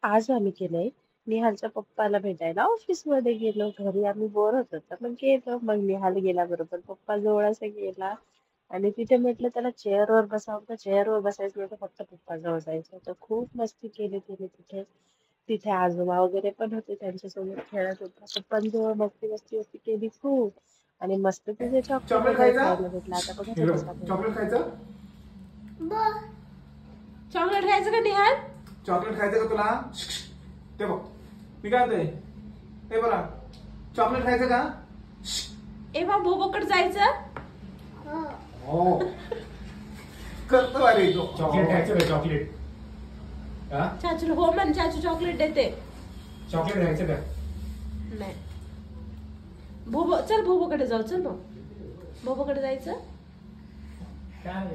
आज आम्ही केलंय, निहालच्या पप्पाला भेटायला ऑफिसमध्ये गेलो. घरी आम्ही बोर होत होतो. मग गेलो. मग निहाल गेला बरोबर पप्पा जवळ असा गेला आणि तिथे म्हटलं त्याला चेअरवर बसावं, तर चेअरवर बसायचं नव्हतं, फक्त पप्पा जवळ जायचं होतं. खूप मस्ती केली तिने तिथे. तिथे आजोबा वगैरे पण होते, त्यांच्यासोबत खेळत होता. पप्पांजवळ मस्ती मस्ती मस्ती केली खूप. आणि मस्त तिथे चॉकलेट चॉकलेट वगैरे खायचा. खायला भेटलं. आता बघा तो कसा चॉकलेट बोलतो. खायचं. चॉकलेट खायचं का निहाल? चॉकलेट खायचं का तुला? ते बघ मी काय म्हणतोय, हे बघा चॉकलेट खायचं का? ए बा भोबोकडे जायचं. हो करतो अरे तो. चॉकलेट खायचं का? चॉकलेट चाचू हो म्हण, चाचू चॉकलेट देते. चॉकलेट खायचं का? नाही भोबो, चल भोबोकडे जाऊ, चल मग भोबोकडे जायचं. काय